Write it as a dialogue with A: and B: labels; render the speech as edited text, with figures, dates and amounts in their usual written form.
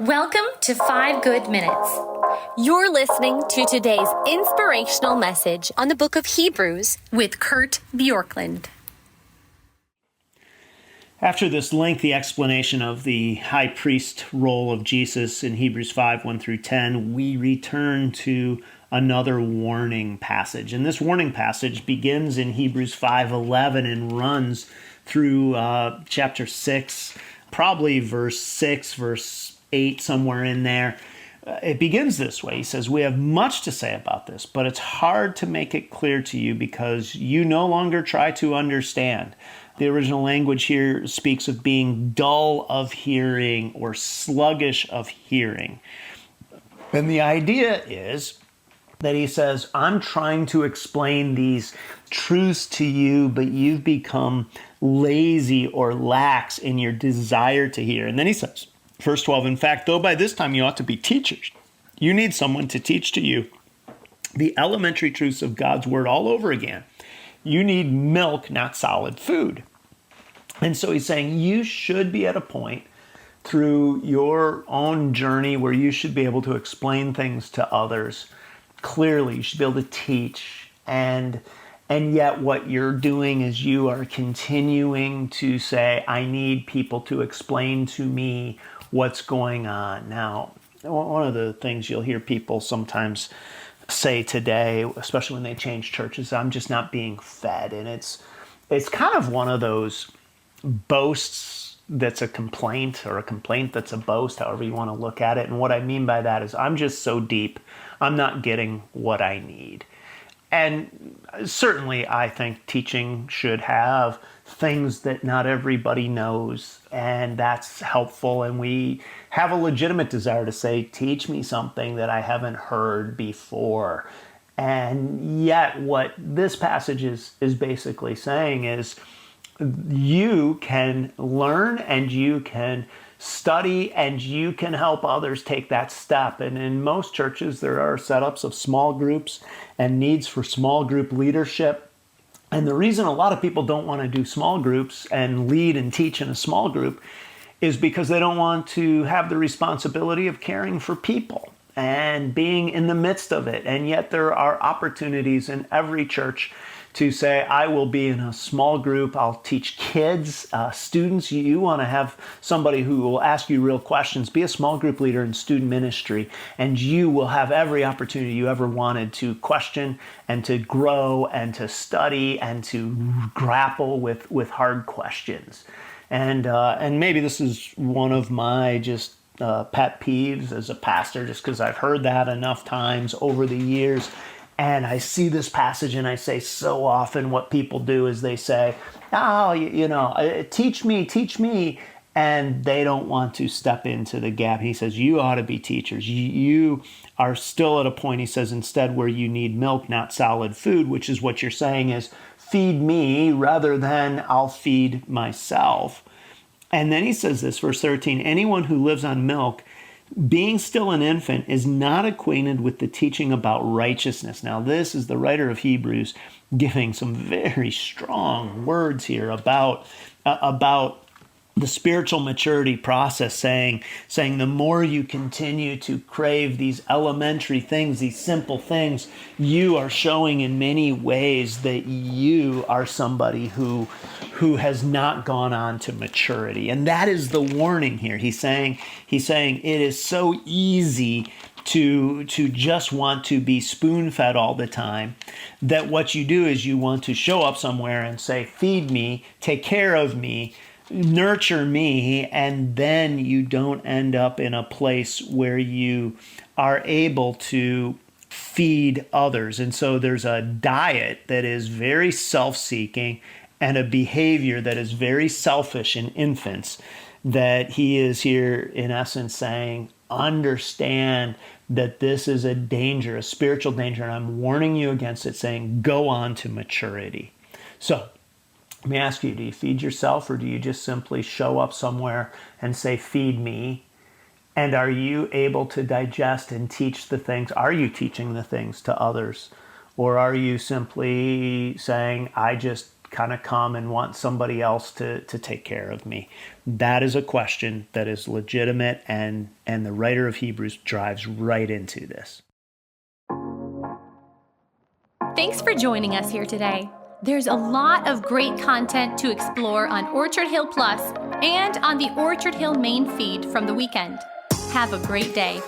A: Welcome to 5 Good Minutes.
B: You're listening to today's inspirational message on the book of Hebrews
A: with Kurt Bjorklund.
C: After this lengthy explanation of the high priest role of Jesus in Hebrews 5, 1 through 10, we return to another warning passage. And this warning passage begins in Hebrews 5:11 and runs through chapter 6, probably verse 6, verse 8, somewhere in there. It begins this way. He says, "We have much to say about this, but it's hard to make it clear to you because you no longer try to understand." The original language here speaks of being dull of hearing or sluggish of hearing. And the idea is that he says, I'm trying to explain these truths to you, but you've become lazy or lax in your desire to hear. And then he says, verse 12, "In fact, though by this time you ought to be teachers, you need someone to teach to you the elementary truths of God's word all over again. You need milk, not solid food." And so he's saying you should be at a point through your own journey where you should be able to explain things to others clearly. You should be able to teach. And yet what you're doing is you are continuing to say, I need people to explain to me what's going on. Now, one of the things you'll hear people sometimes say today, especially when they change churches, I'm just not being fed. And it's kind of one of those boasts that's a complaint, or a complaint that's a boast, however you want to look at it. And what I mean by that is I'm just so deep, I'm not getting what I need. And certainly I think teaching should have things that not everybody knows, and that's helpful. And we have a legitimate desire to say, teach me something that I haven't heard before. And yet what this passage is basically saying is you can learn and you can study and you can help others take that step. And in most churches, there are setups of small groups and needs for small group leadership. And the reason a lot of people don't want to do small groups and lead and teach in a small group is because they don't want to have the responsibility of caring for people and being in the midst of it. And yet there are opportunities in every church to say, I will be in a small group, I'll teach kids, students. You want to have somebody who will ask you real questions. Be a small group leader in student ministry, and you will have every opportunity you ever wanted to question and to grow and to study and to grapple with hard questions. And maybe this is one of my just pet peeves as a pastor, just because I've heard that enough times over the years. And I see this passage and I say so often what people do is they say, teach me. And they don't want to step into the gap. He says, you ought to be teachers. You are still at a point, he says, instead where you need milk, not solid food, which is what you're saying is feed me rather than I'll feed myself. And then he says this, verse 13, anyone who lives on milk, being still an infant, is not acquainted with the teaching about righteousness. Now, this is the writer of Hebrews giving some very strong words here about the spiritual maturity process, saying the more you continue to crave these elementary things, these simple things, you are showing in many ways that you are somebody who has not gone on to maturity. And that is the warning here. He's saying it is so easy to just want to be spoon-fed all the time, that what you do is you want to show up somewhere and say, feed me, take care of me, nurture me, and then you don't end up in a place where you are able to feed others. And so there's a diet that is very self-seeking and a behavior that is very selfish in infants, that he is here in essence saying, understand that this is a danger, a spiritual danger, and I'm warning you against it, saying go on to maturity. So let me ask you, do you feed yourself, or do you just simply show up somewhere and say, feed me? And are you able to digest and teach the things? Are you teaching the things to others? Or are you simply saying, I just kind of come and want somebody else to take care of me? That is a question that is legitimate, and the writer of Hebrews drives right into this.
A: Thanks for joining us here today. There's a lot of great content to explore on Orchard Hill Plus and on the Orchard Hill main feed from the weekend. Have a great day.